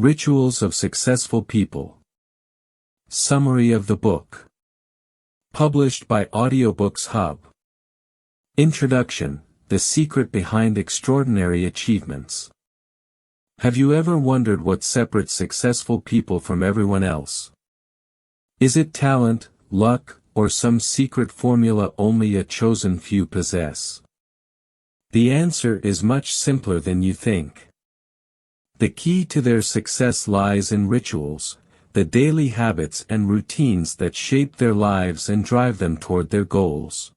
Rituals of Successful People. Summary of the book. Published by Audiobooks HUB. Introduction: The secret behind extraordinary achievements. Have you ever wondered what separates successful people from everyone else? Is it talent, luck, or some secret formula only a chosen few possess? The answer is much simpler than you think. The key to their success lies in rituals, the daily habits and routines that shape their lives and drive them toward their goals.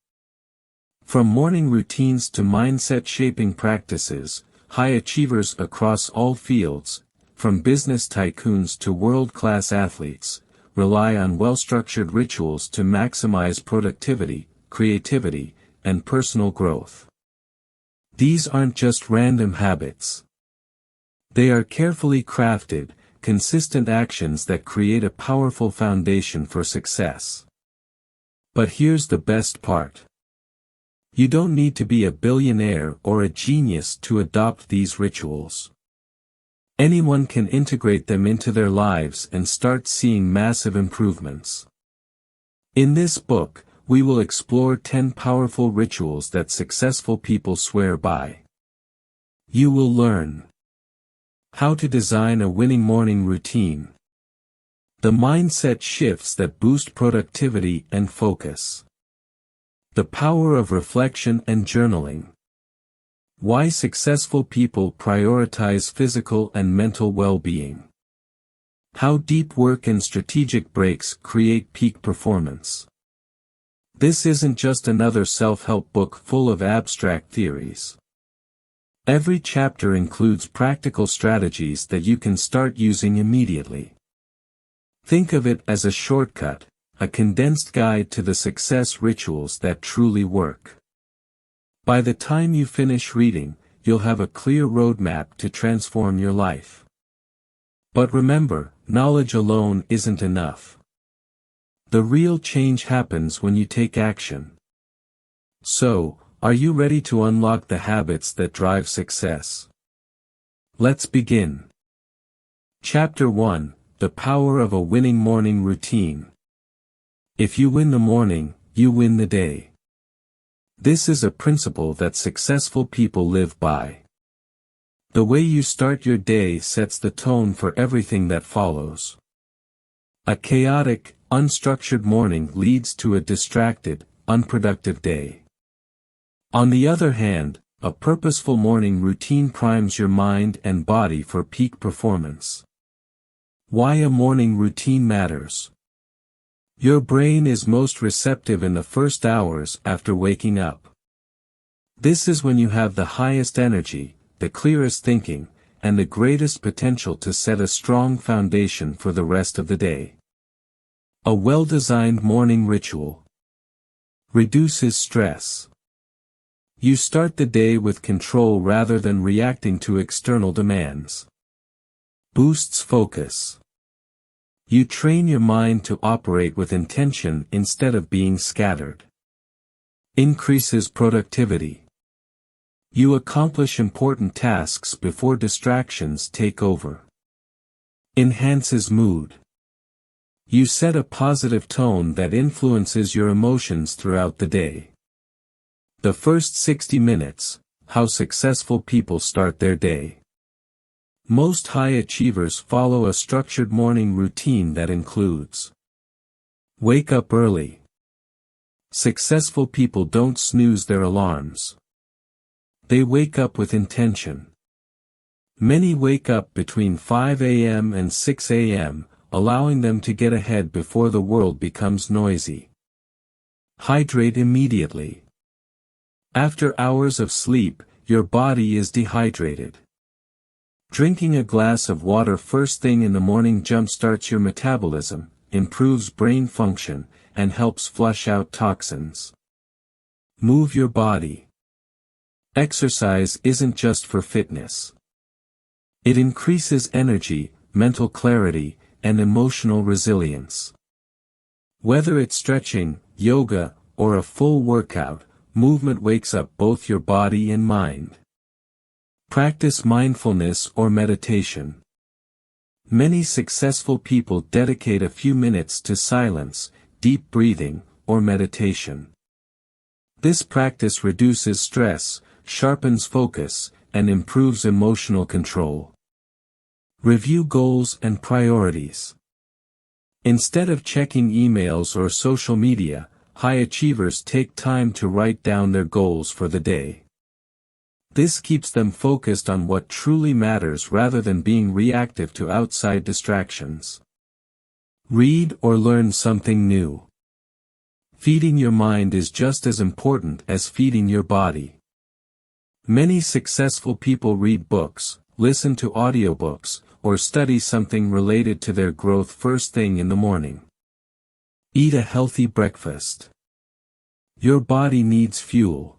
From morning routines to mindset-shaping practices, high achievers across all fields, from business tycoons to world-class athletes, rely on well-structured rituals to maximize productivity, creativity, and personal growth. These aren't just random habits. They are carefully crafted, consistent actions that create a powerful foundation for success. But here's the best part. You don't need to be a billionaire or a genius to adopt these rituals. Anyone can integrate them into their lives and start seeing massive improvements. In this book, we will explore 10 powerful rituals that successful people swear by. You will learn how to design a winning morning routine, the mindset shifts that boost productivity and focus, the power of reflection and journaling, why successful people prioritize physical and mental well-being, how deep work and strategic breaks create peak performance. This isn't just another self-help book full of abstract theories. Every chapter includes practical strategies that you can start using immediately. Think of it as a shortcut, a condensed guide to the success rituals that truly work. By the time you finish reading, you'll have a clear roadmap to transform your life. But remember, knowledge alone isn't enough. The real change happens when you take action. So, are you ready to unlock the habits that drive success? Let's begin. Chapter 1: The Power of a Winning Morning Routine. If you win the morning, you win the day. This is a principle that successful people live by. The way you start your day sets the tone for everything that follows. A chaotic, unstructured morning leads to a distracted, unproductive day. On the other hand, a purposeful morning routine primes your mind and body for peak performance. Why a morning routine matters. Your brain is most receptive in the first hours after waking up. This is when you have the highest energy, the clearest thinking, and the greatest potential to set a strong foundation for the rest of the day. A well-designed morning ritual reduces stress. You start the day with control rather than reacting to external demands. Boosts focus. You train your mind to operate with intention instead of being scattered. Increases productivity. You accomplish important tasks before distractions take over. Enhances mood. You set a positive tone that influences your emotions throughout the day. The first 60 minutes, how successful people start their day. Most high achievers follow a structured morning routine that includes: wake up early. Successful people don't snooze their alarms. They wake up with intention. Many wake up between 5 a.m. and 6 a.m., allowing them to get ahead before the world becomes noisy. Hydrate immediately. After hours of sleep, your body is dehydrated. Drinking a glass of water first thing in the morning jumpstarts your metabolism, improves brain function, and helps flush out toxins. Move your body. Exercise isn't just for fitness. It increases energy, mental clarity, and emotional resilience. Whether it's stretching, yoga, or a full workout, movement wakes up both your body and mind. Practice mindfulness or meditation. Many successful people dedicate a few minutes to silence, deep breathing, or meditation. This practice reduces stress, sharpens focus, and improves emotional control. Review goals and priorities. Instead of checking emails or social media, high achievers take time to write down their goals for the day. This keeps them focused on what truly matters rather than being reactive to outside distractions. Read or learn something new. Feeding your mind is just as important as feeding your body. Many successful people read books, listen to audiobooks, or study something related to their growth first thing in the morning. Eat a healthy breakfast. Your body needs fuel.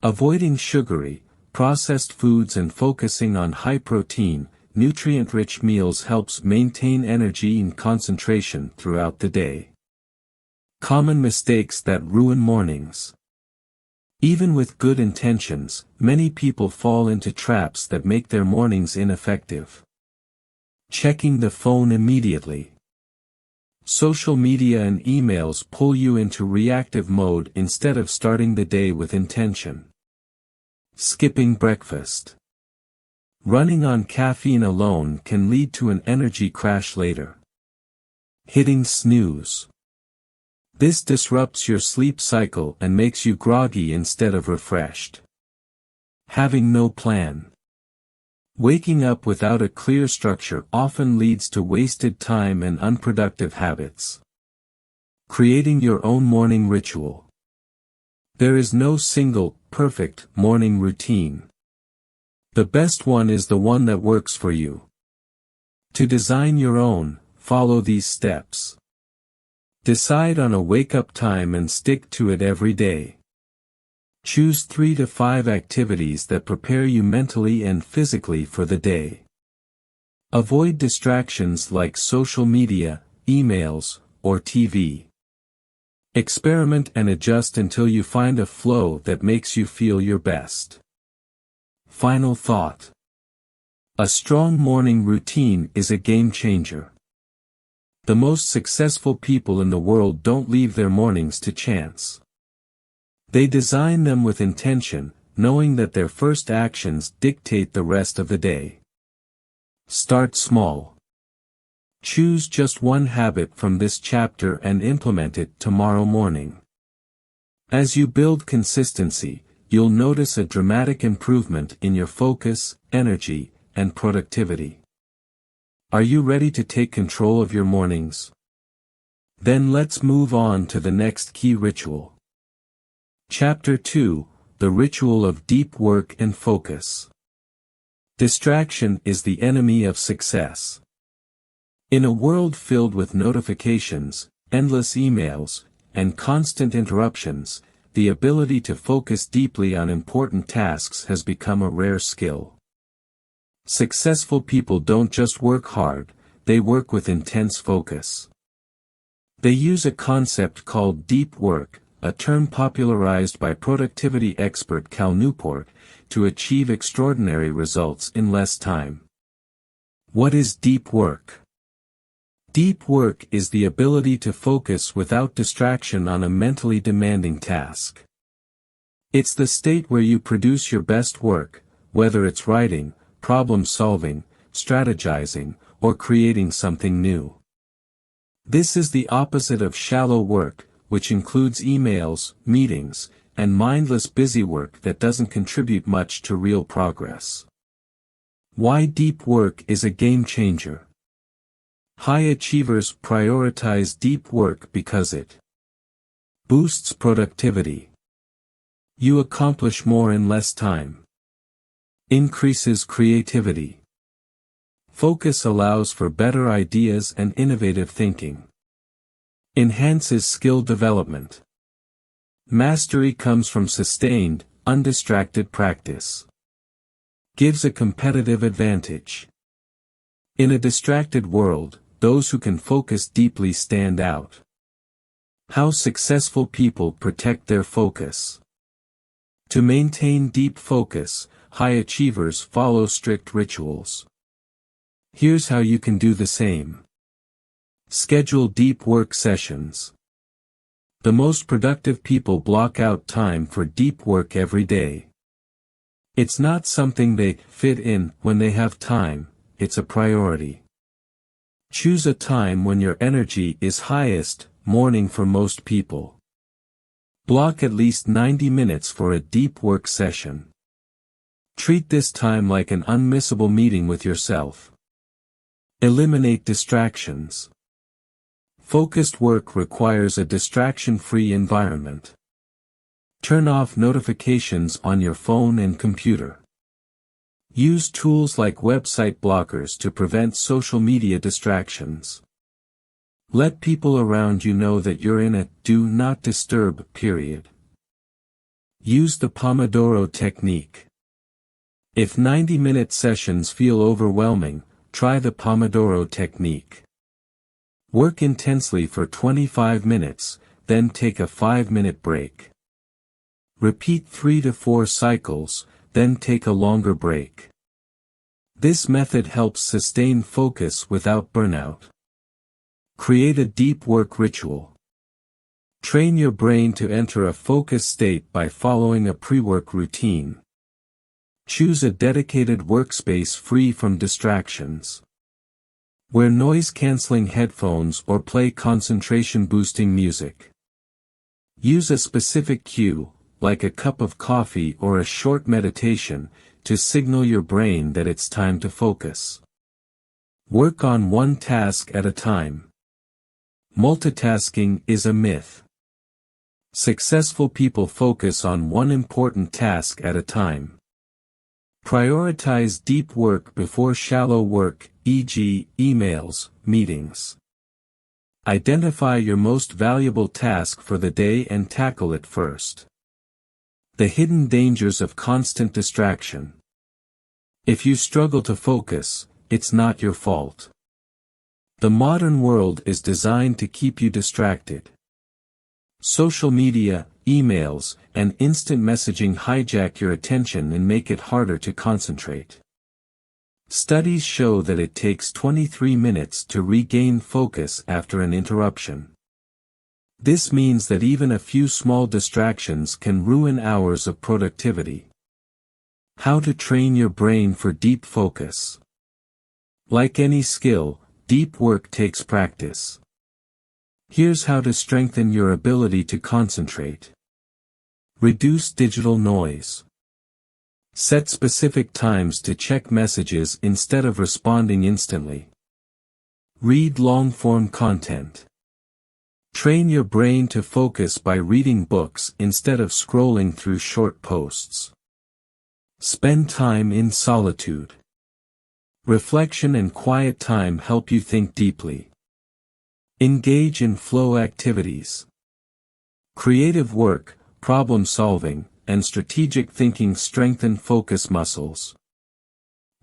Avoiding sugary, processed foods and focusing on high-protein, nutrient-rich meals helps maintain energy and concentration throughout the day. Common mistakes that ruin mornings. Even with good intentions, many people fall into traps that make their mornings ineffective. Checking the phone immediately. Social media and emails pull you into reactive mode instead of starting the day with intention. Skipping breakfast. Running on caffeine alone can lead to an energy crash later. Hitting snooze. This disrupts your sleep cycle and makes you groggy instead of refreshed. Having no plan. Waking up without a clear structure often leads to wasted time and unproductive habits. Creating your own morning ritual. There is no single, perfect, morning routine. The best one is the one that works for you. To design your own, follow these steps. Decide on a wake-up time and stick to it every day. Choose 3 to 5 activities that prepare you mentally and physically for the day. Avoid distractions like social media, emails, or TV. Experiment and adjust until you find a flow that makes you feel your best. Final thought. A strong morning routine is a game changer. The most successful people in the world don't leave their mornings to chance. They design them with intention, knowing that their first actions dictate the rest of the day. Start small. Choose just one habit from this chapter and implement it tomorrow morning. As you build consistency, you'll notice a dramatic improvement in your focus, energy, and productivity. Are you ready to take control of your mornings? Then let's move on to the next key ritual. Chapter 2, The Ritual of Deep Work and Focus. Distraction is the enemy of success. In a world filled with notifications, endless emails, and constant interruptions, the ability to focus deeply on important tasks has become a rare skill. Successful people don't just work hard, they work with intense focus. They use a concept called deep work, a term popularized by productivity expert Cal Newport, to achieve extraordinary results in less time. What is deep work? Deep work is the ability to focus without distraction on a mentally demanding task. It's the state where you produce your best work, whether it's writing, problem-solving, strategizing, or creating something new. This is the opposite of shallow work, which includes emails, meetings, and mindless busy work that doesn't contribute much to real progress. Why deep work is a game changer. High achievers prioritize deep work because it boosts productivity. You accomplish more in less time. Increases creativity. Focus allows for better ideas and innovative thinking. Enhances skill development. Mastery comes from sustained, undistracted practice. Gives a competitive advantage. In a distracted world, those who can focus deeply stand out. How successful people protect their focus. To maintain deep focus, high achievers follow strict rituals. Here's how you can do the same. Schedule deep work sessions. The most productive people block out time for deep work every day. It's not something they fit in when they have time, it's a priority. Choose a time when your energy is highest, morning for most people. Block at least 90 minutes for a deep work session. Treat this time like an unmissable meeting with yourself. Eliminate distractions. Focused work requires a distraction-free environment. Turn off notifications on your phone and computer. Use tools like website blockers to prevent social media distractions. Let people around you know that you're in a do not disturb period. Use the Pomodoro technique. If 90-minute sessions feel overwhelming, try the Pomodoro technique. Work intensely for 25 minutes, then take a 5-minute break. Repeat 3 to 4 cycles, then take a longer break. This method helps sustain focus without burnout. Create a deep work ritual. Train your brain to enter a focused state by following a pre-work routine. Choose a dedicated workspace free from distractions. Wear noise-canceling headphones or play concentration-boosting music. Use a specific cue, like a cup of coffee or a short meditation, to signal your brain that it's time to focus. Work on one task at a time. Multitasking is a myth. Successful people focus on one important task at a time. Prioritize deep work before shallow work, e.g., emails, meetings. Identify your most valuable task for the day and tackle it first. The hidden dangers of constant distraction. If you struggle to focus, it's not your fault. The modern world is designed to keep you distracted. Social media, emails, and instant messaging hijack your attention and make it harder to concentrate. Studies show that it takes 23 minutes to regain focus after an interruption. This means that even a few small distractions can ruin hours of productivity. How to train your brain for deep focus. Like any skill, deep work takes practice. Here's how to strengthen your ability to concentrate. Reduce digital noise. Set specific times to check messages instead of responding instantly. Read long-form content. Train your brain to focus by reading books instead of scrolling through short posts. Spend time in solitude. Reflection and quiet time help you think deeply. Engage in flow activities. Creative work, problem solving, and strategic thinking strengthen focus muscles.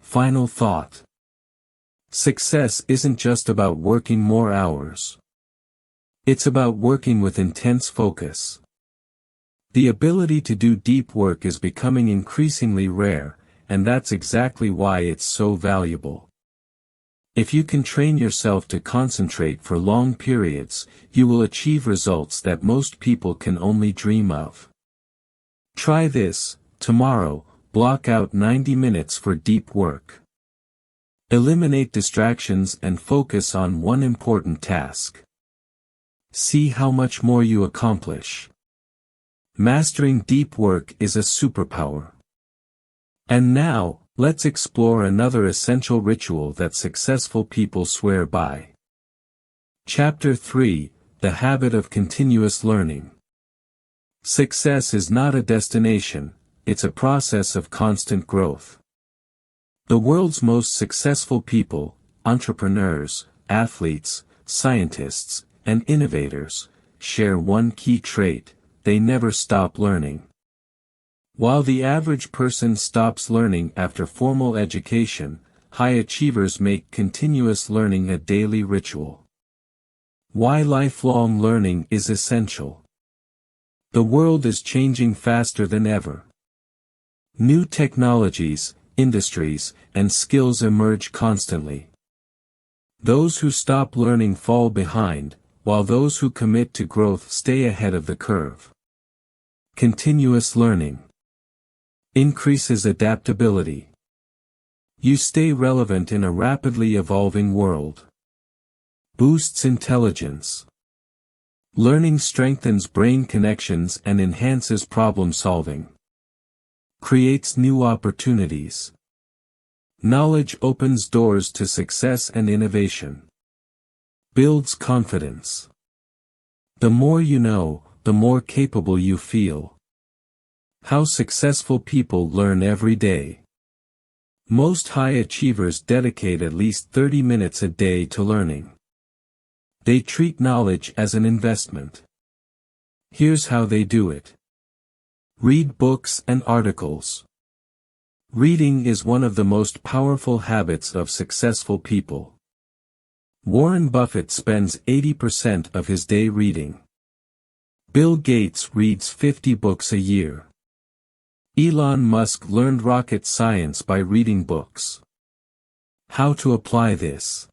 Final thought. Success isn't just about working more hours. It's about working with intense focus. The ability to do deep work is becoming increasingly rare, and that's exactly why it's so valuable. If you can train yourself to concentrate for long periods, you will achieve results that most people can only dream of. Try this, tomorrow, block out 90 minutes for deep work. Eliminate distractions and focus on one important task. See how much more you accomplish. Mastering deep work is a superpower. And now, let's explore another essential ritual that successful people swear by. Chapter 3, The Habit of Continuous Learning. Success is not a destination, it's a process of constant growth. The world's most successful people, entrepreneurs, athletes, scientists, and innovators, share one key trait: they never stop learning. While the average person stops learning after formal education, high achievers make continuous learning a daily ritual. Why lifelong learning is essential. The world is changing faster than ever. New technologies, industries, and skills emerge constantly. Those who stop learning fall behind, while those who commit to growth stay ahead of the curve. Continuous learning increases adaptability. You stay relevant in a rapidly evolving world. Boosts intelligence. Learning strengthens brain connections and enhances problem solving. Creates new opportunities. Knowledge opens doors to success and innovation. Builds confidence. The more you know, the more capable you feel. How successful people learn every day. Most high achievers dedicate at least 30 minutes a day to learning. They treat knowledge as an investment. Here's how they do it. Read books and articles. Reading is one of the most powerful habits of successful people. Warren Buffett spends 80% of his day reading. Bill Gates reads 50 books a year. Elon Musk learned rocket science by reading books. How to apply this?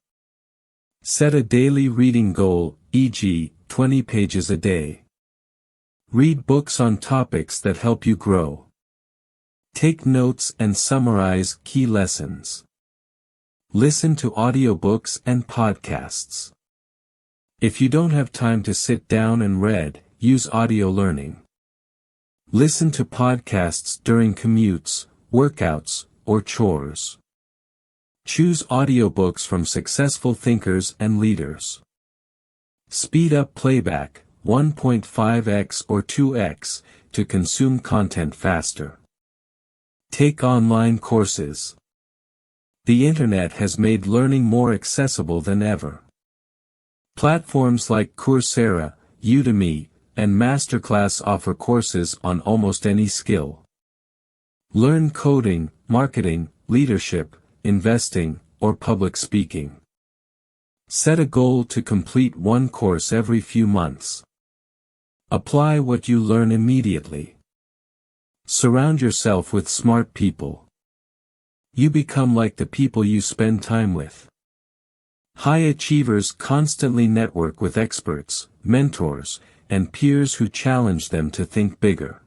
Set a daily reading goal, e.g., 20 pages a day. Read books on topics that help you grow. Take notes and summarize key lessons. Listen to audiobooks and podcasts. If you don't have time to sit down and read, use audio learning. Listen to podcasts during commutes, workouts, or chores. Choose audiobooks from successful thinkers and leaders. Speed up playback, 1.5x or 2x, to consume content faster. Take online courses. The internet has made learning more accessible than ever. Platforms like Coursera, Udemy, and Masterclass offer courses on almost any skill. Learn coding, marketing, leadership, investing, or public speaking. Set a goal to complete one course every few months. Apply what you learn immediately. Surround yourself with smart people. You become like the people you spend time with. High achievers constantly network with experts, mentors, and peers who challenge them to think bigger.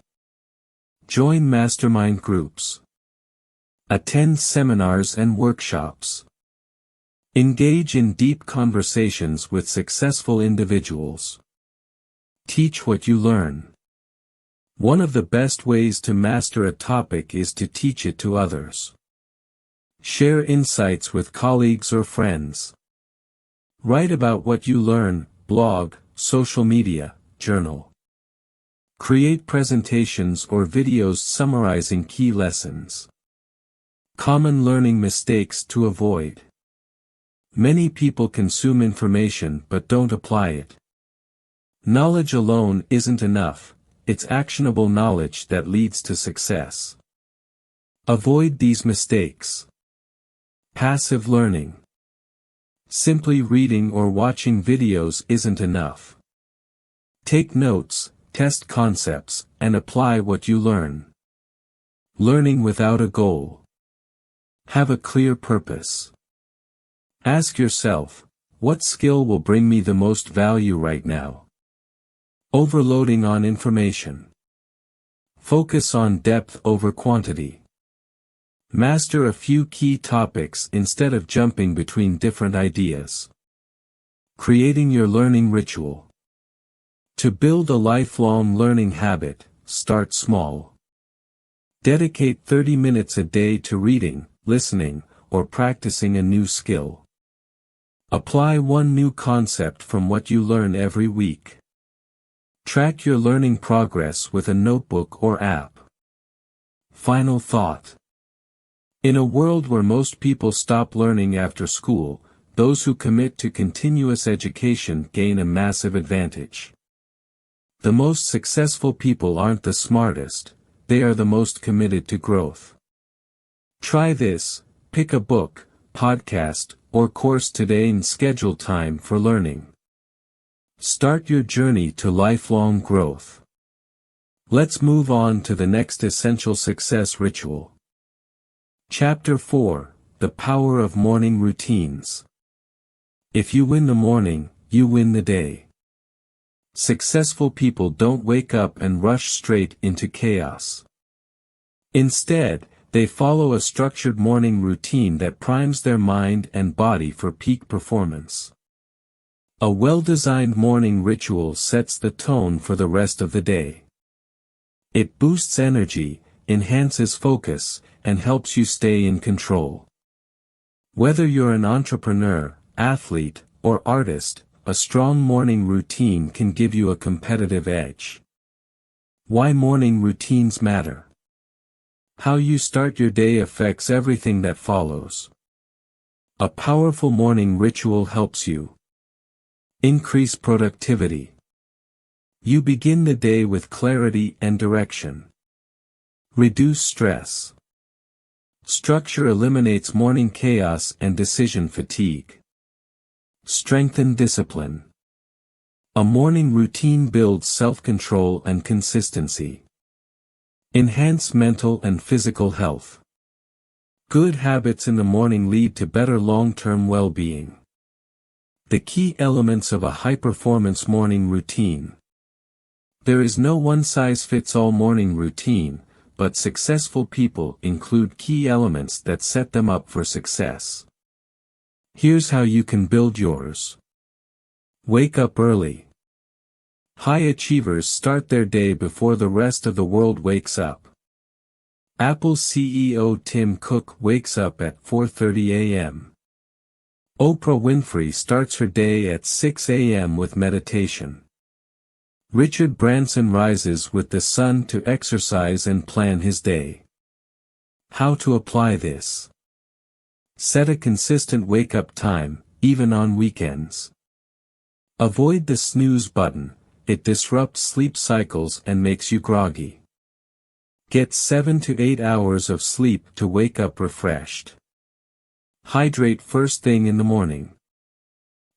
Join mastermind groups. Attend seminars and workshops. Engage in deep conversations with successful individuals. Teach what you learn. One of the best ways to master a topic is to teach it to others. Share insights with colleagues or friends. Write about what you learn, blog, social media, journal. Create presentations or videos summarizing key lessons. Common learning mistakes to avoid. Many people consume information but don't apply it. Knowledge alone isn't enough, it's actionable knowledge that leads to success. Avoid these mistakes. Passive learning. Simply reading or watching videos isn't enough. Take notes, test concepts, and apply what you learn. Learning without a goal. Have a clear purpose. Ask yourself, what skill will bring me the most value right now? Overloading on information. Focus on depth over quantity. Master a few key topics instead of jumping between different ideas. Creating your learning ritual. To build a lifelong learning habit, start small. Dedicate 30 minutes a day to reading, listening, or practicing a new skill. Apply one new concept from what you learn every week. Track your learning progress with a notebook or app. Final thought. In a world where most people stop learning after school, those who commit to continuous education gain a massive advantage. The most successful people aren't the smartest, they are the most committed to growth. Try this, pick a book, podcast, or course today and schedule time for learning. Start your journey to lifelong growth. Let's move on to the next essential success ritual. Chapter 4: The Power of Morning Routines. If you win the morning, you win the day. Successful people don't wake up and rush straight into chaos. Instead, they follow a structured morning routine that primes their mind and body for peak performance. A well-designed morning ritual sets the tone for the rest of the day. It boosts energy, enhances focus, and helps you stay in control. Whether you're an entrepreneur, athlete, or artist, a strong morning routine can give you a competitive edge. Why morning routines matter. How you start your day affects everything that follows. A powerful morning ritual helps you increase productivity. You begin the day with clarity and direction. Reduce stress. Structure eliminates morning chaos and decision fatigue. Strengthen discipline. A morning routine builds self-control and consistency. Enhance mental and physical health. Good habits in the morning lead to better long-term well-being. The key elements of a high-performance morning routine. There is no one-size-fits-all morning routine, but successful people include key elements that set them up for success. Here's how you can build yours. Wake up early. High achievers start their day before the rest of the world wakes up. Apple's CEO Tim Cook wakes up at 4:30 a.m. Oprah Winfrey starts her day at 6 a.m. with meditation. Richard Branson rises with the sun to exercise and plan his day. How to apply this? Set a consistent wake-up time, even on weekends. Avoid the snooze button, it disrupts sleep cycles and makes you groggy. Get 7 to 8 hours of sleep to wake up refreshed. Hydrate first thing in the morning.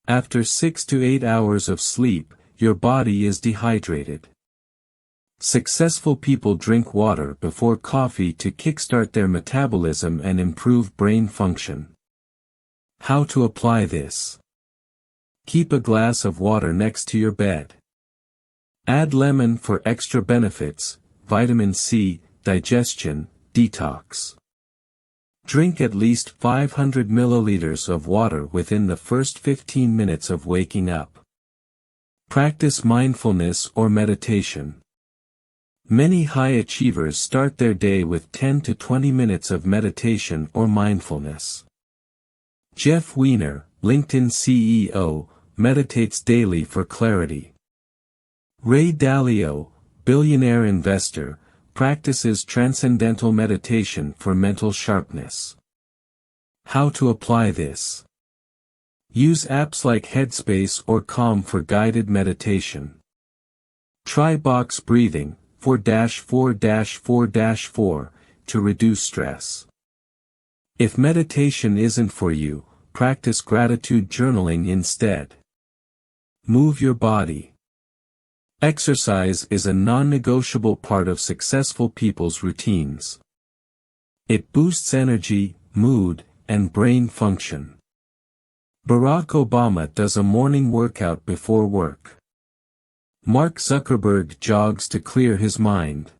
After 6 to 8 hours of sleep, your body is dehydrated. Successful people drink water before coffee to kickstart their metabolism and improve brain function. How to apply this? Keep a glass of water next to your bed. Add lemon for extra benefits, vitamin C, digestion, detox. Drink at least 500 milliliters of water within the first 15 minutes of waking up. Practice mindfulness or meditation. Many high achievers start their day with 10 to 20 minutes of meditation or mindfulness. Jeff Weiner, LinkedIn CEO, meditates daily for clarity. Ray Dalio, billionaire investor, practices transcendental meditation for mental sharpness. How to apply this? Use apps like Headspace or Calm for guided meditation. Try box breathing, 4-4-4-4, to reduce stress. If meditation isn't for you, practice gratitude journaling instead. Move your body. Exercise is a non-negotiable part of successful people's routines. It boosts energy, mood, and brain function. Barack Obama does a morning workout before work. Mark Zuckerberg jogs to clear his mind.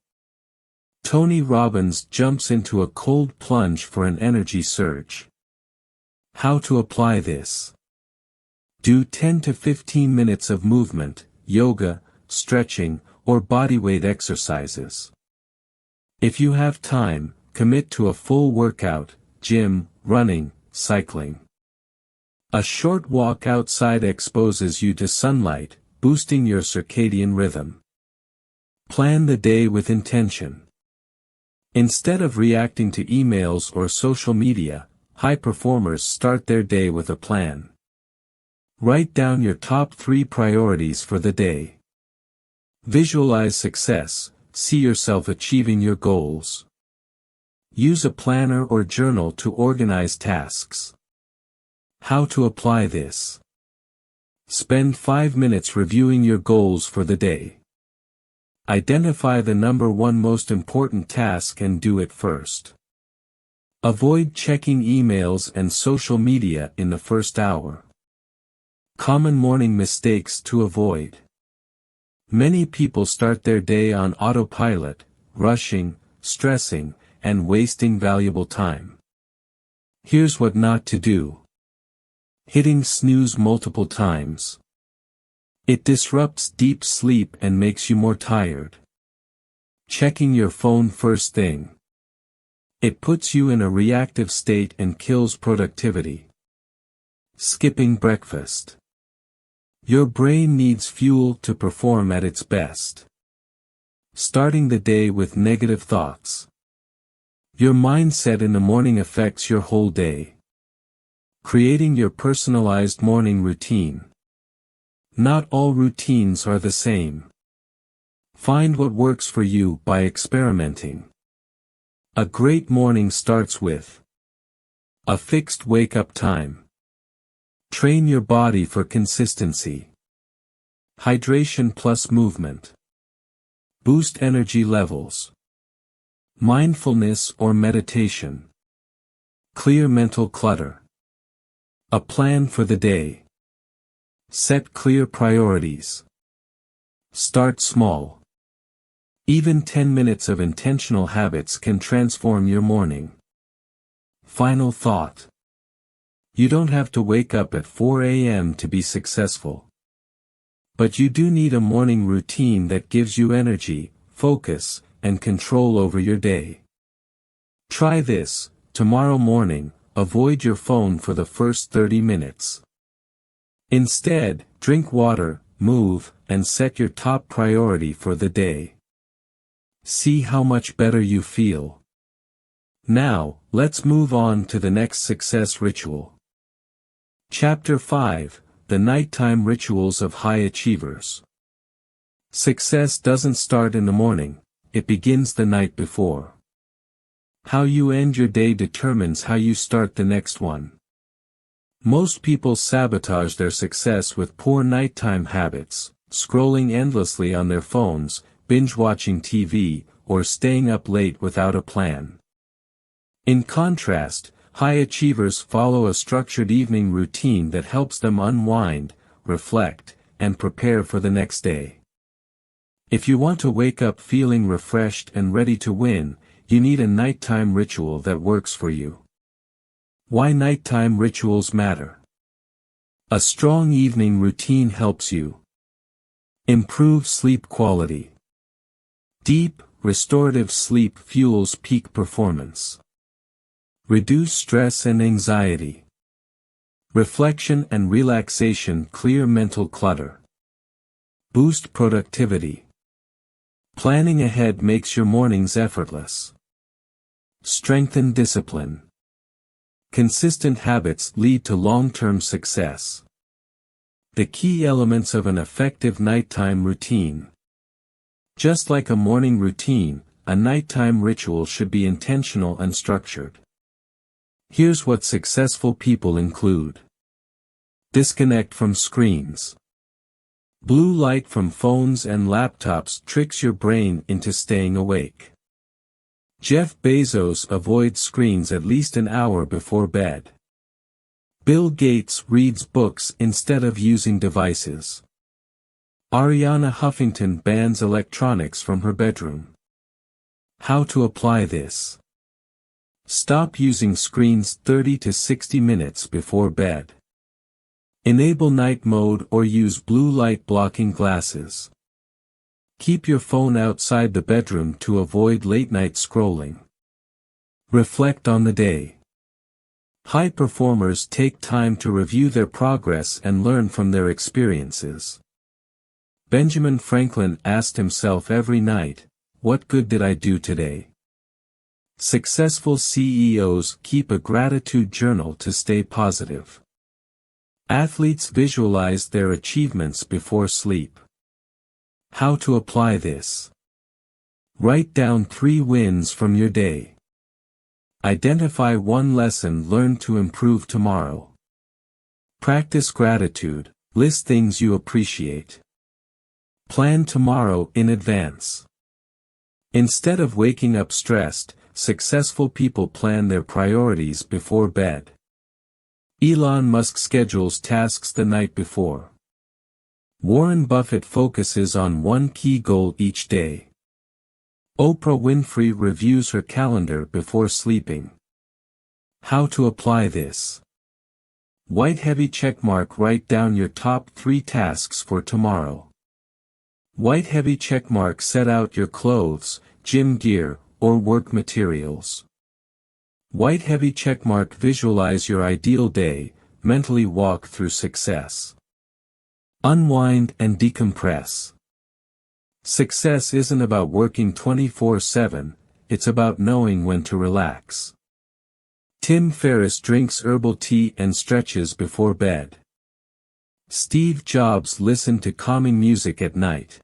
Tony Robbins jumps into a cold plunge for an energy surge. How to apply this? Do 10 to 15 minutes of movement, yoga, stretching, or bodyweight exercises. If you have time, commit to a full workout, gym, running, cycling. A short walk outside exposes you to sunlight, boosting your circadian rhythm. Plan the day with intention. Instead of reacting to emails or social media, high performers start their day with a plan. Write down your top 3 priorities for the day. Visualize success, see yourself achieving your goals. Use a planner or journal to organize tasks. How to apply this? Spend 5 minutes reviewing your goals for the day. Identify the number 1 most important task and do it first. Avoid checking emails and social media in the first hour. Common morning mistakes to avoid. Many people start their day on autopilot, rushing, stressing, and wasting valuable time. Here's what not to do. Hitting snooze multiple times. It disrupts deep sleep and makes you more tired. Checking your phone first thing. It puts you in a reactive state and kills productivity. Skipping breakfast. Your brain needs fuel to perform at its best. Starting the day with negative thoughts. Your mindset in the morning affects your whole day. Creating your personalized morning routine. Not all routines are the same. Find what works for you by experimenting. A great morning starts with a fixed wake-up time. Train your body for consistency. Hydration plus movement. Boost energy levels. Mindfulness or meditation. Clear mental clutter. A plan for the day. Set clear priorities. Start small. Even 10 minutes of intentional habits can transform your morning. Final thought. You don't have to wake up at 4 a.m. to be successful. But you do need a morning routine that gives you energy, focus, and control over your day. Try this. Tomorrow morning, avoid your phone for the first 30 minutes. Instead, drink water, move, and set your top priority for the day. See how much better you feel. Now, let's move on to the next success ritual. Chapter 5, The Nighttime Rituals of High Achievers. Success doesn't start in the morning, it begins the night before. How you end your day determines how you start the next one. Most people sabotage their success with poor nighttime habits, scrolling endlessly on their phones, binge-watching TV, or staying up late without a plan. In contrast, high achievers follow a structured evening routine that helps them unwind, reflect, and prepare for the next day. If you want to wake up feeling refreshed and ready to win, you need a nighttime ritual that works for you. Why nighttime rituals matter. A strong evening routine helps you improve sleep quality. Deep, restorative sleep fuels peak performance. Reduce stress and anxiety. Reflection and relaxation clear mental clutter. Boost productivity. Planning ahead makes your mornings effortless. Strengthen discipline. Consistent habits lead to long-term success. The key elements of an effective nighttime routine. Just like a morning routine, a nighttime ritual should be intentional and structured. Here's what successful people include. Disconnect from screens. Blue light from phones and laptops tricks your brain into staying awake. Jeff Bezos avoids screens at least an hour before bed. Bill Gates reads books instead of using devices. Ariana Huffington bans electronics from her bedroom. How to apply this. Stop using screens 30 to 60 minutes before bed. Enable night mode or use blue light blocking glasses. Keep your phone outside the bedroom to avoid late-night scrolling. Reflect on the day. High performers take time to review their progress and learn from their experiences. Benjamin Franklin asked himself every night, "What good did I do today?" Successful CEOs keep a gratitude journal to stay positive. Athletes visualize their achievements before sleep. How to apply this. Write down 3 wins from your day. Identify 1 lesson learned to improve tomorrow. Practice gratitude, list things you appreciate. Plan tomorrow in advance. Instead of waking up stressed, successful people plan their priorities before bed. Elon Musk schedules tasks the night before. Warren Buffett focuses on one key goal each day. Oprah Winfrey reviews her calendar before sleeping. How to apply this? White heavy checkmark. Write down your top 3 tasks for tomorrow. White heavy checkmark. Set out your clothes, gym gear, or work materials. White heavy checkmark. Visualize your ideal day, mentally walk through success. Unwind and decompress. Success isn't about working 24/7, it's about knowing when to relax. Tim Ferriss drinks herbal tea and stretches before bed. Steve Jobs listened to calming music at night.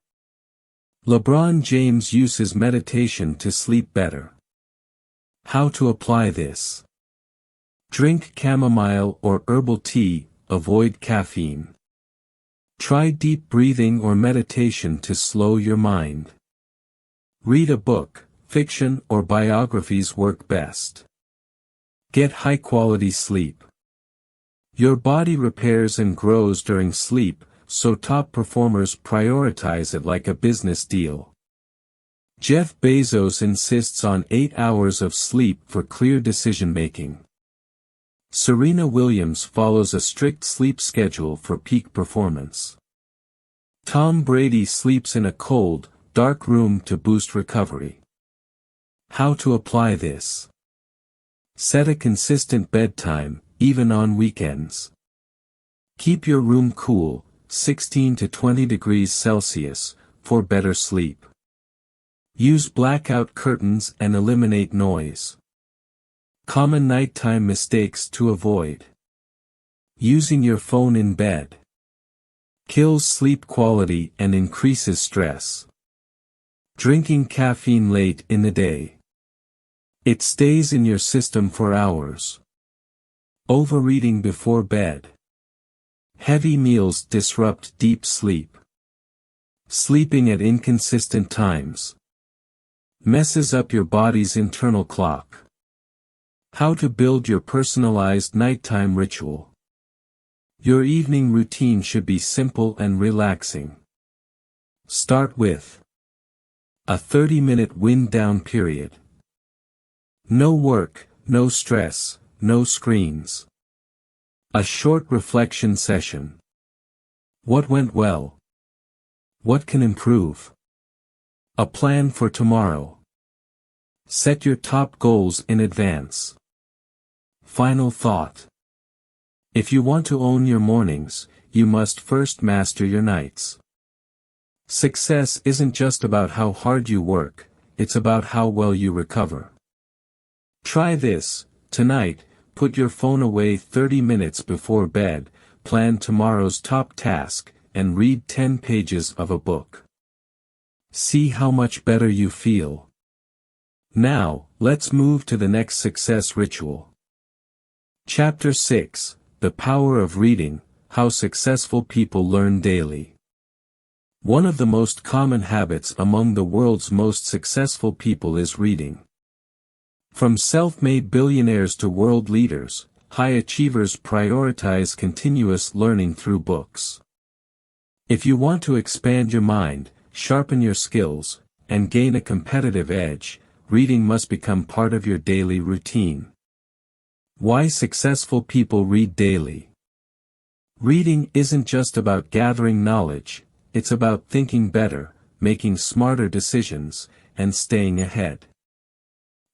LeBron James uses meditation to sleep better. How to apply this? Drink chamomile or herbal tea, avoid caffeine. Try deep breathing or meditation to slow your mind. Read a book, fiction or biographies work best. Get high-quality sleep. Your body repairs and grows during sleep, so top performers prioritize it like a business deal. Jeff Bezos insists on 8 hours of sleep for clear decision-making. Serena Williams follows a strict sleep schedule for peak performance. Tom Brady sleeps in a cold, dark room to boost recovery. How to apply this? Set a consistent bedtime, even on weekends. Keep your room cool, 16 to 20 degrees Celsius, for better sleep. Use blackout curtains and eliminate noise. Common nighttime mistakes to avoid. Using your phone in bed. Kills sleep quality and increases stress. Drinking caffeine late in the day. It stays in your system for hours. Overeating before bed. Heavy meals disrupt deep sleep. Sleeping at inconsistent times. Messes up your body's internal clock. How to build your personalized nighttime ritual. Your evening routine should be simple and relaxing. Start with a 30-minute wind-down period. No work, no stress, no screens. A short reflection session. What went well? What can improve? A plan for tomorrow. Set your top goals in advance. Final thought. If you want to own your mornings, you must first master your nights. Success isn't just about how hard you work, it's about how well you recover. Try this, tonight, put your phone away 30 minutes before bed, plan tomorrow's top task, and read 10 pages of a book. See how much better you feel. Now, let's move to the next success ritual. Chapter 6, The Power of Reading, How Successful People Learn Daily. One of the most common habits among the world's most successful people is reading. From self-made billionaires to world leaders, high achievers prioritize continuous learning through books. If you want to expand your mind, sharpen your skills, and gain a competitive edge, reading must become part of your daily routine. Why successful people read daily? Reading isn't just about gathering knowledge, it's about thinking better, making smarter decisions, and staying ahead.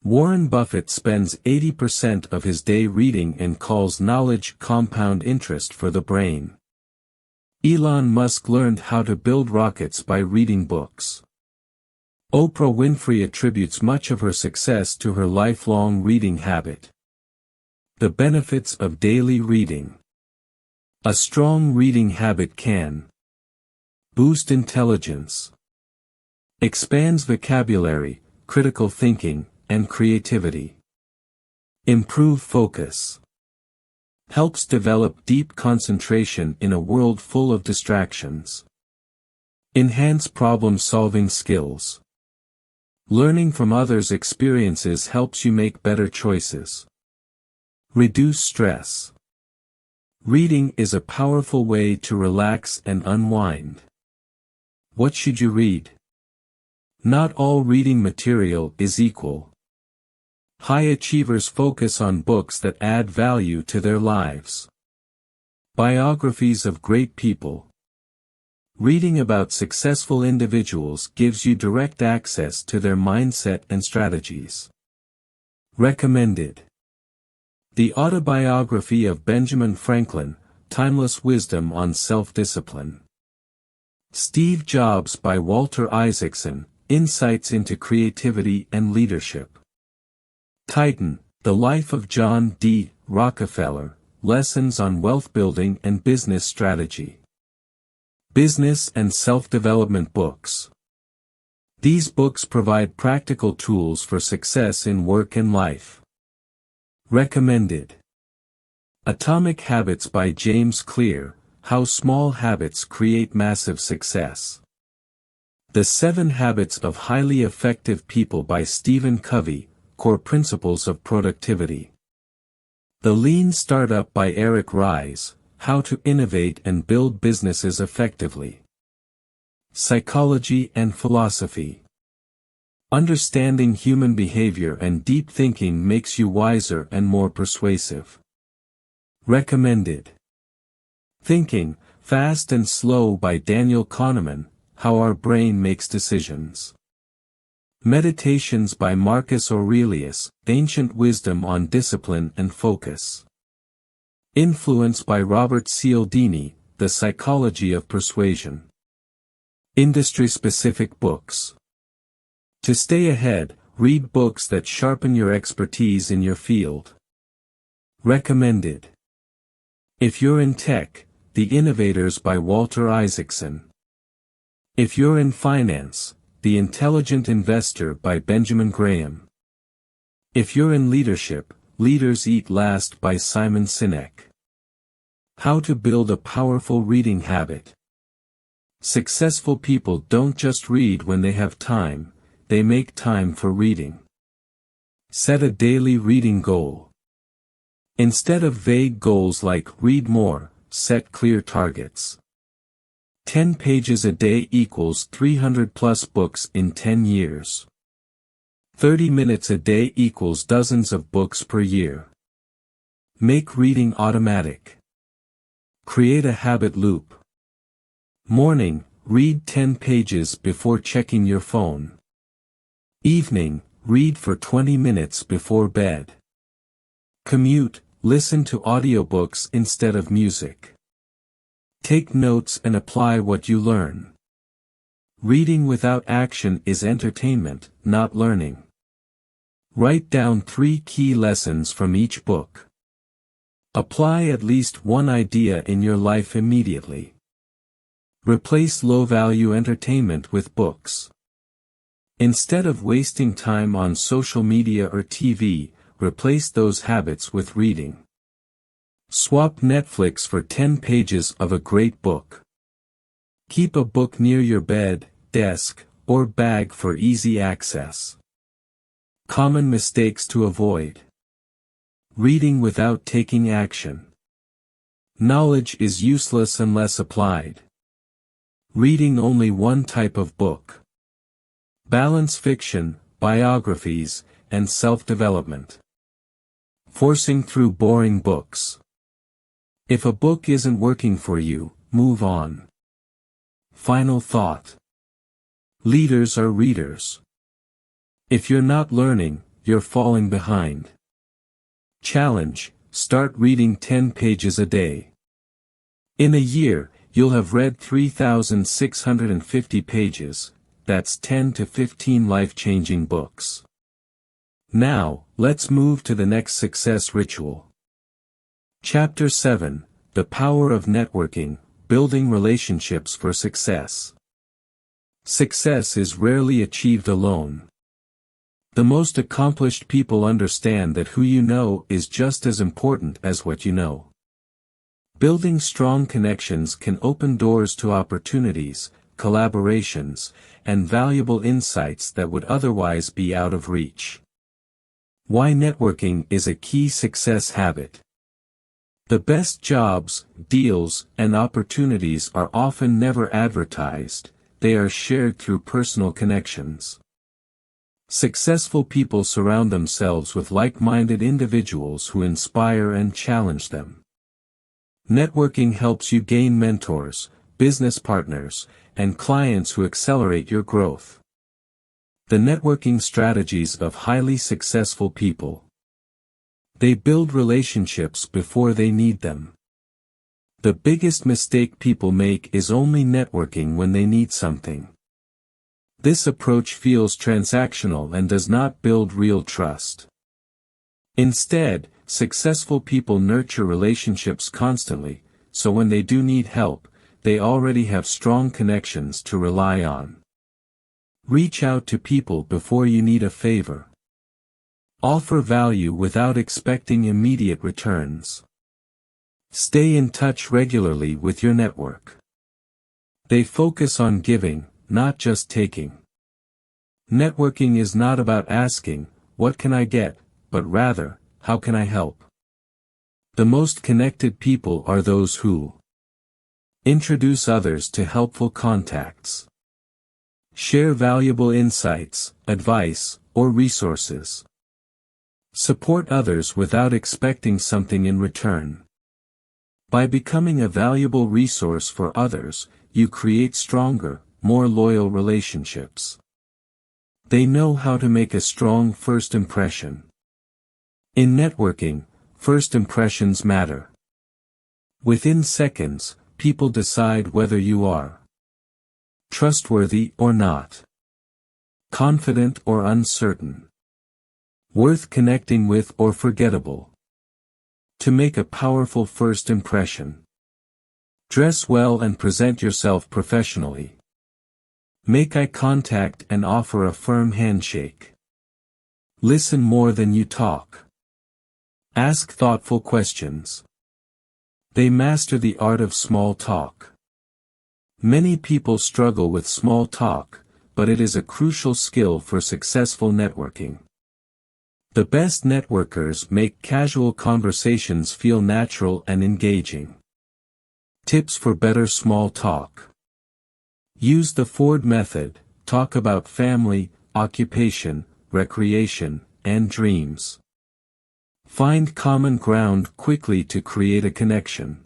Warren Buffett spends 80% of his day reading and calls knowledge compound interest for the brain. Elon Musk learned how to build rockets by reading books. Oprah Winfrey attributes much of her success to her lifelong reading habit. The benefits of daily reading. A strong reading habit can boost intelligence, expands vocabulary, critical thinking, and creativity, improve focus, helps develop deep concentration in a world full of distractions, enhance problem-solving skills. Learning from others' experiences helps you make better choices. Reduce stress. Reading is a powerful way to relax and unwind. What should you read? Not all reading material is equal. High achievers focus on books that add value to their lives. Biographies of great people. Reading about successful individuals gives you direct access to their mindset and strategies. Recommended. The Autobiography of Benjamin Franklin, Timeless Wisdom on Self-Discipline. Steve Jobs by Walter Isaacson, Insights into Creativity and Leadership. Titan, The Life of John D. Rockefeller, Lessons on Wealth Building and Business Strategy. Business and self-development books. These books provide practical tools for success in work and life. Recommended. Atomic Habits by James Clear, How Small Habits Create Massive Success. The 7 Habits of Highly Effective People by Stephen Covey, Core Principles of Productivity. The Lean Startup by Eric Ries, How to Innovate and Build Businesses Effectively. Psychology and Philosophy. Understanding human behavior and deep thinking makes you wiser and more persuasive. Recommended. Thinking, Fast and Slow by Daniel Kahneman, How Our Brain Makes Decisions. Meditations by Marcus Aurelius, Ancient Wisdom on Discipline and Focus. Influence by Robert Cialdini, The Psychology of Persuasion. Industry-specific books. To stay ahead, read books that sharpen your expertise in your field. Recommended. If you're in tech, The Innovators by Walter Isaacson. If you're in finance, The Intelligent Investor by Benjamin Graham. If you're in leadership, Leaders Eat Last by Simon Sinek. How to Build a Powerful Reading Habit. Successful people don't just read when they have time, they make time for reading. Set a daily reading goal. Instead of vague goals like read more, set clear targets. 10 pages a day equals 300 plus books in 10 years. 30 minutes a day equals dozens of books per year. Make reading automatic. Create a habit loop. Morning, read 10 pages before checking your phone. Evening, read for 20 minutes before bed. Commute, listen to audiobooks instead of music. Take notes and apply what you learn. Reading without action is entertainment, not learning. Write down 3 key lessons from each book. Apply at least one idea in your life immediately. Replace low-value entertainment with books. Instead of wasting time on social media or TV, replace those habits with reading. Swap Netflix for 10 pages of a great book. Keep a book near your bed, desk, or bag for easy access. Common mistakes to avoid. Reading without taking action. Knowledge is useless unless applied. Reading only one type of book. Balance fiction, biographies, and self-development. Forcing through boring books. If a book isn't working for you, move on. Final thought. Leaders are readers. If you're not learning, you're falling behind. Challenge, start reading 10 pages a day. In a year, you'll have read 3,650 pages, that's 10 to 15 life-changing books. Now, let's move to the next success ritual. Chapter 7, The Power of Networking, Building Relationships for Success. Success is rarely achieved alone. The most accomplished people understand that who you know is just as important as what you know. Building strong connections can open doors to opportunities, collaborations, and valuable insights that would otherwise be out of reach. Why networking is a key success habit. The best jobs, deals, and opportunities are often never advertised, they are shared through personal connections. Successful people surround themselves with like-minded individuals who inspire and challenge them. Networking helps you gain mentors, business partners, and clients who accelerate your growth. The networking strategies of highly successful people. They build relationships before they need them. The biggest mistake people make is only networking when they need something. This approach feels transactional and does not build real trust. Instead, successful people nurture relationships constantly, so when they do need help, they already have strong connections to rely on. Reach out to people before you need a favor. Offer value without expecting immediate returns. Stay in touch regularly with your network. They focus on giving, not just taking. Networking is not about asking, "What can I get?" but rather, "How can I help?" The most connected people are those who introduce others to helpful contacts. Share valuable insights, advice, or resources. Support others without expecting something in return. By becoming a valuable resource for others, you create stronger, more loyal relationships. They know how to make a strong first impression. In networking, first impressions matter. Within seconds, people decide whether you are trustworthy or not, confident or uncertain, worth connecting with or forgettable. To make a powerful first impression, dress well and present yourself professionally. Make eye contact and offer a firm handshake. Listen more than you talk. Ask thoughtful questions. They master the art of small talk. Many people struggle with small talk, but it is a crucial skill for successful networking. The best networkers make casual conversations feel natural and engaging. Tips for better small talk. Use the Ford method, talk about family, occupation, recreation, and dreams. Find common ground quickly to create a connection.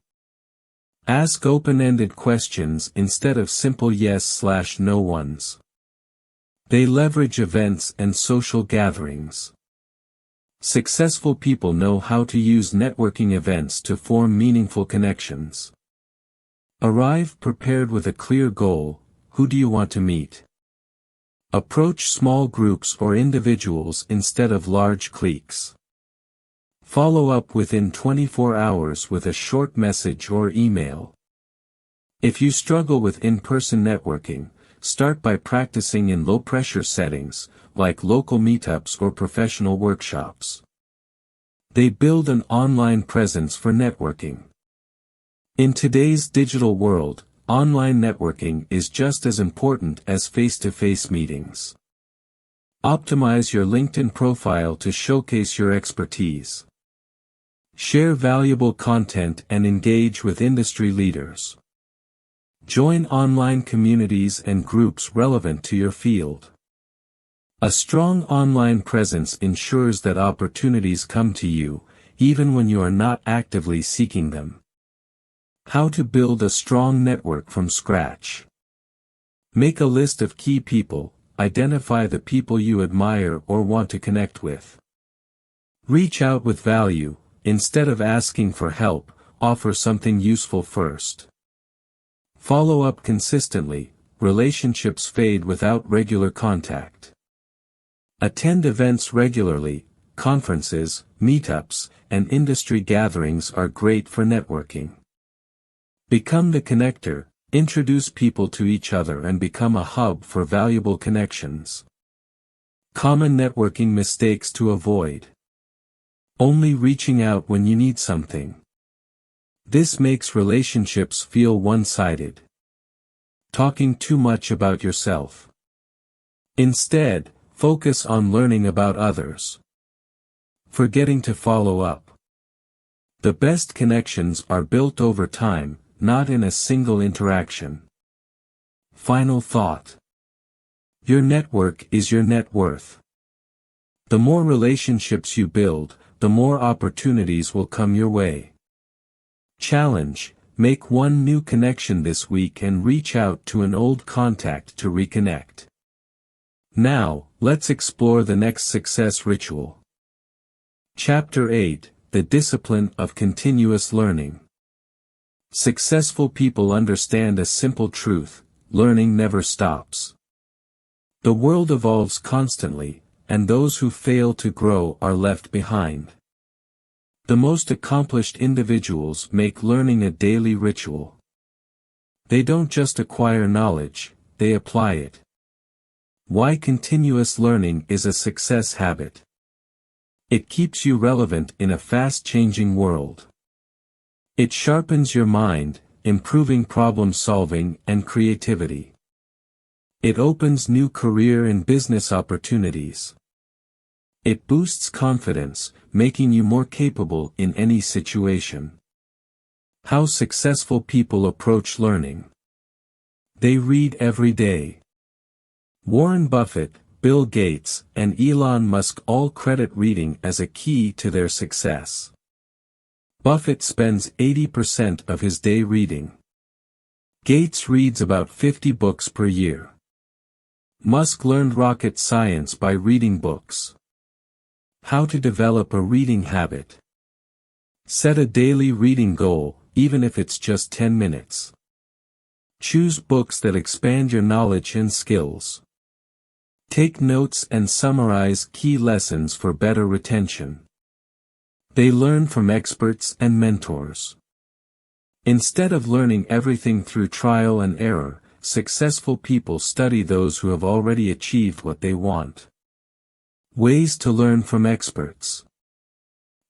Ask open-ended questions instead of simple yes/no ones. They leverage events and social gatherings. Successful people know how to use networking events to form meaningful connections. Arrive prepared with a clear goal. Who do you want to meet? Approach small groups or individuals instead of large cliques. Follow up within 24 hours with a short message or email. If you struggle with in-person networking, start by practicing in low-pressure settings, like local meetups or professional workshops. They build an online presence for networking. In today's digital world, online networking is just as important as face-to-face meetings. Optimize your LinkedIn profile to showcase your expertise. Share valuable content and engage with industry leaders. Join online communities and groups relevant to your field. A strong online presence ensures that opportunities come to you, even when you are not actively seeking them. How to build a strong network from scratch. Make a list of key people, identify the people you admire or want to connect with. Reach out with value, instead of asking for help, offer something useful first. Follow up consistently, relationships fade without regular contact. Attend events regularly, conferences, meetups, and industry gatherings are great for networking. Become the connector, introduce people to each other and become a hub for valuable connections. Common networking mistakes to avoid. Only reaching out when you need something. This makes relationships feel one-sided. Talking too much about yourself. Instead, focus on learning about others. Forgetting to follow up. The best connections are built over time, not in a single interaction. Final thought. Your network is your net worth. The more relationships you build, the more opportunities will come your way. Challenge: make one new connection this week and reach out to an old contact to reconnect. Now, let's explore the next success ritual. Chapter 8: The Discipline of Continuous Learning. Successful people understand a simple truth: learning never stops. The world evolves constantly, and those who fail to grow are left behind. The most accomplished individuals make learning a daily ritual. They don't just acquire knowledge, they apply it. Why continuous learning is a success habit. It keeps you relevant in a fast-changing world. It sharpens your mind, improving problem-solving and creativity. It opens new career and business opportunities. It boosts confidence, making you more capable in any situation. How successful people approach learning. They read every day. Warren Buffett, Bill Gates, and Elon Musk all credit reading as a key to their success. Buffett spends 80% of his day reading. Gates reads about 50 books per year. Musk learned rocket science by reading books. How to develop a reading habit. Set a daily reading goal, even if it's just 10 minutes. Choose books that expand your knowledge and skills. Take notes and summarize key lessons for better retention. They learn from experts and mentors. Instead of learning everything through trial and error, successful people study those who have already achieved what they want. Ways to learn from experts.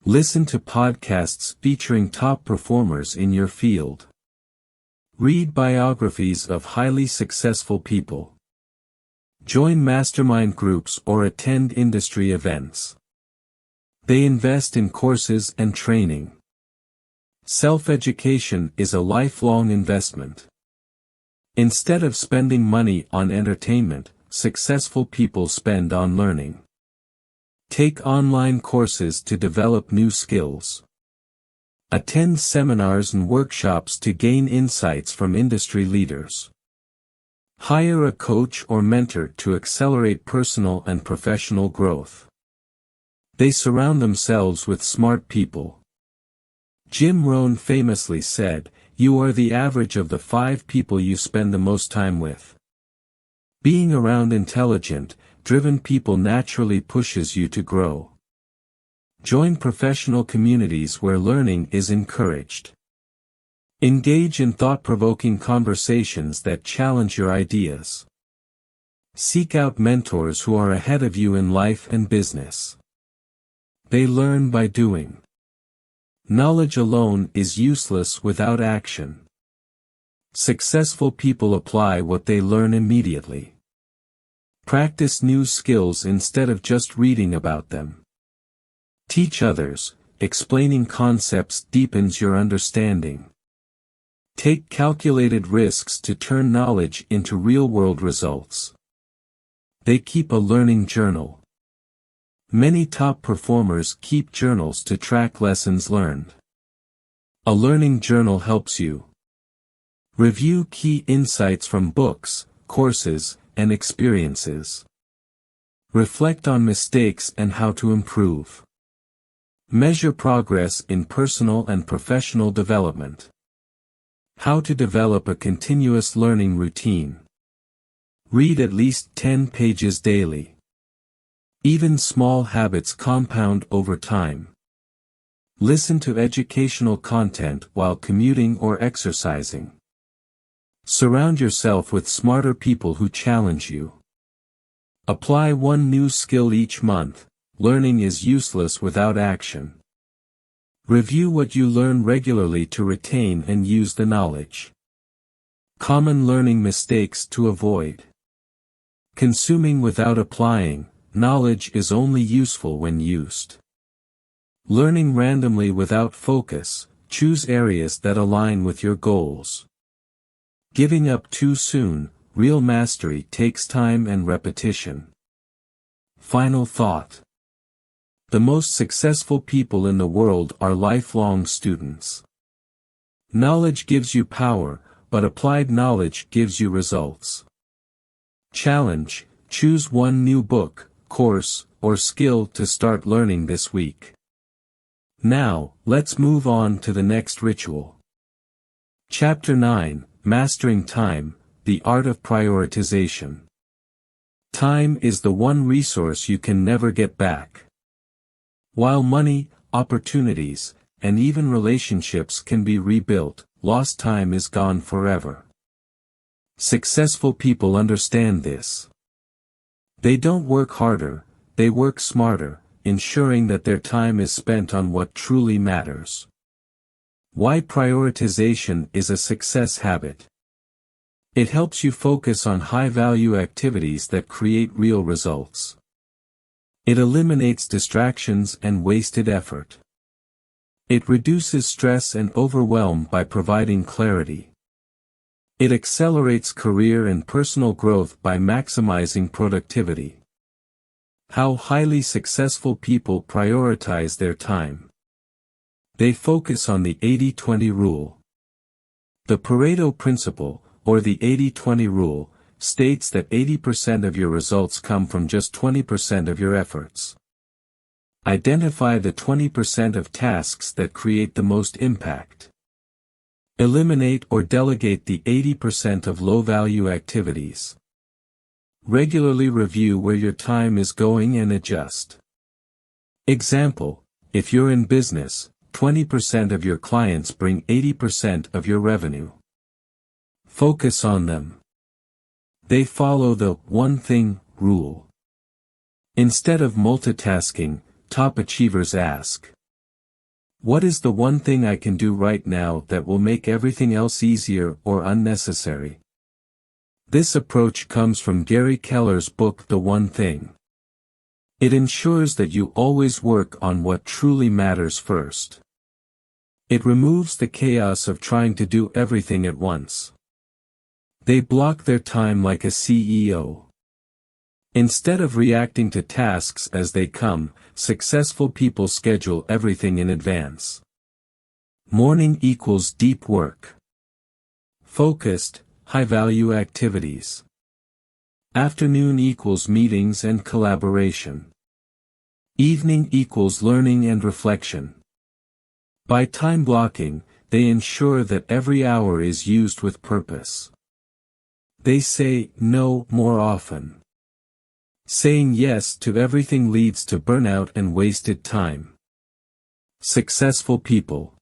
Listen to podcasts featuring top performers in your field. Read biographies of highly successful people. Join mastermind groups or attend industry events. They invest in courses and training. Self-education is a lifelong investment. Instead of spending money on entertainment, successful people spend on learning. Take online courses to develop new skills. Attend seminars and workshops to gain insights from industry leaders. Hire a coach or mentor to accelerate personal and professional growth. They surround themselves with smart people. Jim Rohn famously said, "You are the average of the 5 people you spend the most time with." Being around intelligent, driven people naturally pushes you to grow. Join professional communities where learning is encouraged. Engage in thought-provoking conversations that challenge your ideas. Seek out mentors who are ahead of you in life and business. They learn by doing. Knowledge alone is useless without action. Successful people apply what they learn immediately. Practice new skills instead of just reading about them. Teach others. Explaining concepts deepens your understanding. Take calculated risks to turn knowledge into real-world results. They keep a learning journal. Many top performers keep journals to track lessons learned. A learning journal helps you review key insights from books, courses, and experiences. Reflect on mistakes and how to improve. Measure progress in personal and professional development. How to develop a continuous learning routine. Read at least 10 pages daily. Even small habits compound over time. Listen to educational content while commuting or exercising. Surround yourself with smarter people who challenge you. Apply one new skill each month. Learning is useless without action. Review what you learn regularly to retain and use the knowledge. Common learning mistakes to avoid. Consuming without applying. Knowledge is only useful when used. Learning randomly without focus, choose areas that align with your goals. Giving up too soon, real mastery takes time and repetition. Final thought. The most successful people in the world are lifelong students. Knowledge gives you power, but applied knowledge gives you results. Challenge: choose one new book, course, or skill to start learning this week. Now, let's move on to the next ritual. Chapter 9, Mastering Time, the Art of Prioritization. Time is the one resource you can never get back. While money, opportunities, and even relationships can be rebuilt, lost time is gone forever. Successful people understand this. They don't work harder, they work smarter, ensuring that their time is spent on what truly matters. Why prioritization is a success habit. It helps you focus on high-value activities that create real results. It eliminates distractions and wasted effort. It reduces stress and overwhelm by providing clarity. It accelerates career and personal growth by maximizing productivity. How highly successful people prioritize their time. They focus on the 80-20 rule. The Pareto principle, or the 80-20 rule, states that 80% of your results come from just 20% of your efforts. Identify the 20% of tasks that create the most impact. Eliminate or delegate the 80% of low-value activities. Regularly review where your time is going and adjust. Example: if you're in business, 20% of your clients bring 80% of your revenue. Focus on them. They follow the one thing rule. Instead of multitasking, top achievers ask, what is the one thing I can do right now that will make everything else easier or unnecessary? This approach comes from Gary Keller's book The One Thing. It ensures that you always work on what truly matters first. It removes the chaos of trying to do everything at once. They block their time like a CEO. Instead of reacting to tasks as they come, successful people schedule everything in advance. Morning equals deep work. Focused, high-value activities. Afternoon equals meetings and collaboration. Evening equals learning and reflection. By time blocking, they ensure that every hour is used with purpose. They say no more often. Saying yes to everything leads to burnout and wasted time. Successful people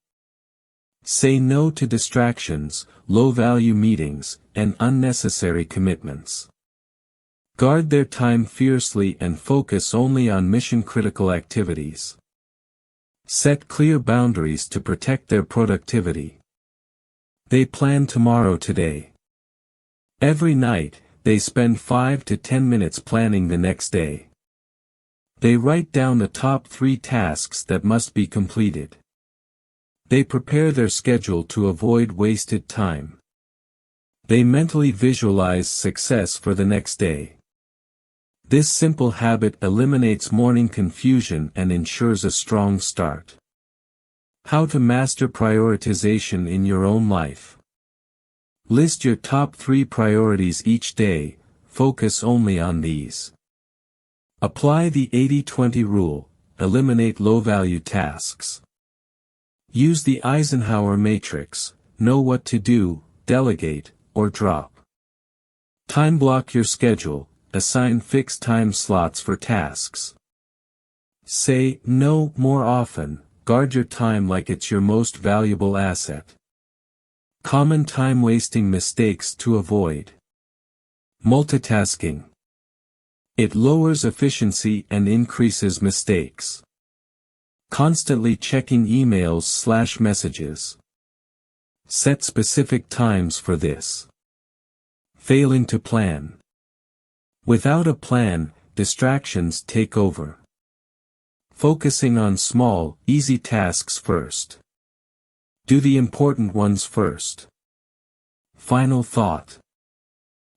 say no to distractions, low-value meetings, and unnecessary commitments. Guard their time fiercely and focus only on mission-critical activities. Set clear boundaries to protect their productivity. They plan tomorrow today. Every night, they spend 5 to 10 minutes planning the next day. They write down the top 3 tasks that must be completed. They prepare their schedule to avoid wasted time. They mentally visualize success for the next day. This simple habit eliminates morning confusion and ensures a strong start. How to master prioritization in your own life. List your top 3 priorities each day, focus only on these. Apply the 80-20 rule, eliminate low-value tasks. Use the Eisenhower matrix, know what to do, delegate, or drop. Time block your schedule, assign fixed time slots for tasks. Say no more often, guard your time like it's your most valuable asset. Common time-wasting mistakes to avoid. Multitasking. It lowers efficiency and increases mistakes. Constantly checking emails/messages. Set specific times for this. Failing to plan. Without a plan, distractions take over. Focusing on small, easy tasks first. Do the important ones first. Final thought.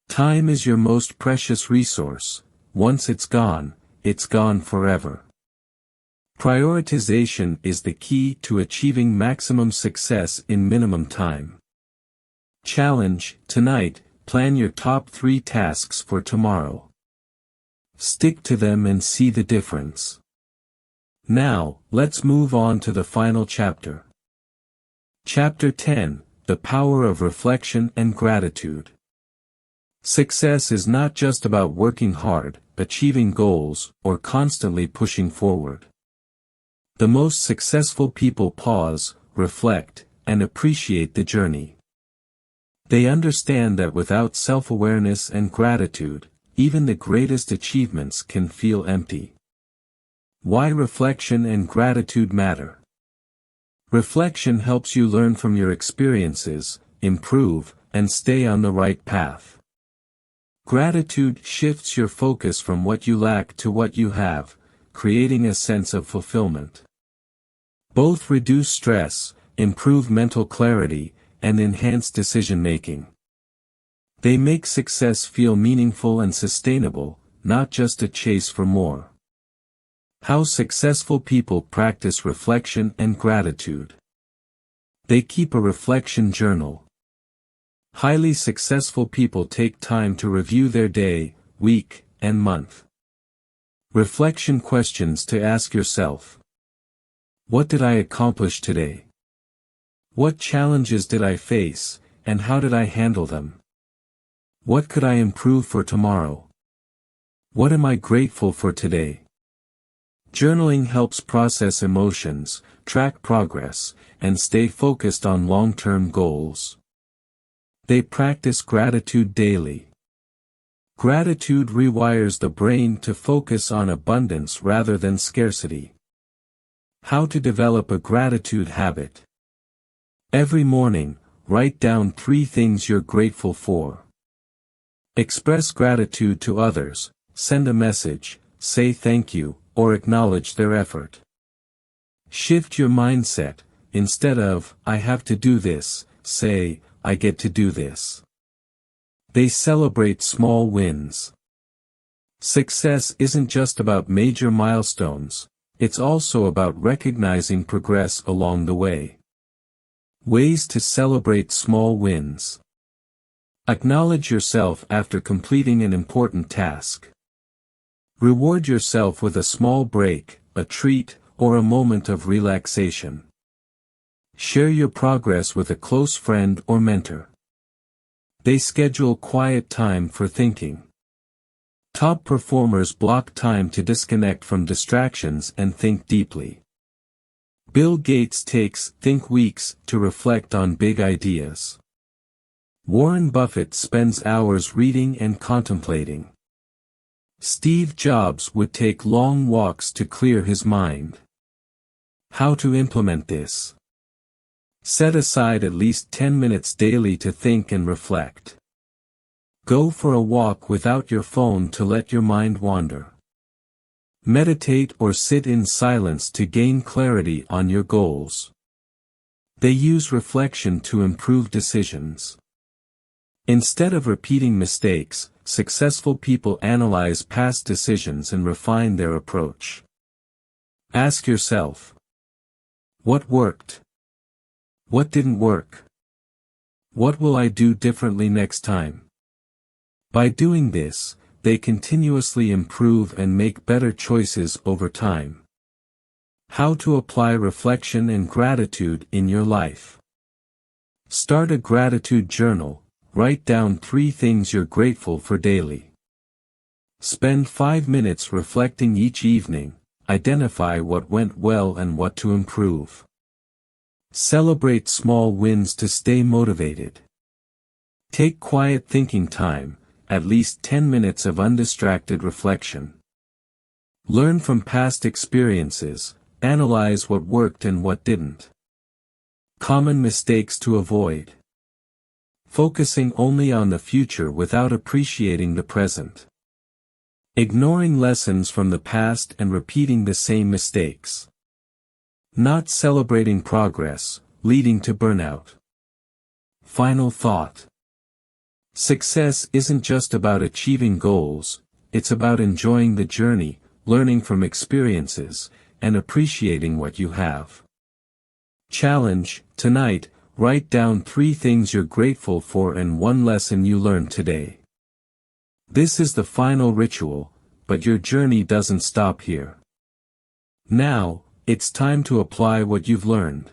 Time is your most precious resource. Once it's gone forever. Prioritization is the key to achieving maximum success in minimum time. Challenge: tonight, plan your top 3 tasks for tomorrow. Stick to them and see the difference. Now, let's move on to the final chapter. Chapter 10: The Power of Reflection and Gratitude. Success is not just about working hard, achieving goals, or constantly pushing forward. The most successful people pause, reflect, and appreciate the journey. They understand that without self-awareness and gratitude, even the greatest achievements can feel empty. Why reflection and gratitude matter? Reflection helps you learn from your experiences, improve, and stay on the right path. Gratitude shifts your focus from what you lack to what you have, creating a sense of fulfillment. Both reduce stress, improve mental clarity, and enhance decision-making. They make success feel meaningful and sustainable, not just a chase for more. How successful people practice reflection and gratitude. They keep a reflection journal. Highly successful people take time to review their day, week, and month. Reflection questions to ask yourself. What did I accomplish today? What challenges did I face, and how did I handle them? What could I improve for tomorrow? What am I grateful for today? Journaling helps process emotions, track progress, and stay focused on long-term goals. They practice gratitude daily. Gratitude rewires the brain to focus on abundance rather than scarcity. How to develop a gratitude habit. Every morning, write down 3 things you're grateful for. Express gratitude to others, send a message, say thank you, or acknowledge their effort. Shift your mindset. Instead of, I have to do this, say, I get to do this. They celebrate small wins. Success isn't just about major milestones, it's also about recognizing progress along the way. Ways to celebrate small wins. Acknowledge yourself after completing an important task. Reward yourself with a small break, a treat, or a moment of relaxation. Share your progress with a close friend or mentor. They schedule quiet time for thinking. Top performers block time to disconnect from distractions and think deeply. Bill Gates takes weeks to reflect on big ideas. Warren Buffett spends hours reading and contemplating. Steve Jobs would take long walks to clear his mind. How to implement this? Set aside at least 10 minutes daily to think and reflect. Go for a walk without your phone to let your mind wander. Meditate or sit in silence to gain clarity on your goals. They use reflection to improve decisions. Instead of repeating mistakes, successful people analyze past decisions and refine their approach. Ask yourself, what worked? What didn't work? What will I do differently next time? By doing this, they continuously improve and make better choices over time. How to apply reflection and gratitude in your life. Start a gratitude journal. Write down 3 things you're grateful for daily. Spend 5 minutes reflecting each evening. Identify what went well and what to improve. Celebrate small wins to stay motivated. Take quiet thinking time, at least 10 minutes of undistracted reflection. Learn from past experiences, analyze what worked and what didn't. Common mistakes to avoid. Focusing only on the future without appreciating the present. Ignoring lessons from the past and repeating the same mistakes. Not celebrating progress, leading to burnout. Final thought. Success isn't just about achieving goals, it's about enjoying the journey, learning from experiences, and appreciating what you have. Challenge: tonight, write down 3 things you're grateful for and 1 lesson you learned today. This is the final ritual, but your journey doesn't stop here. Now, it's time to apply what you've learned.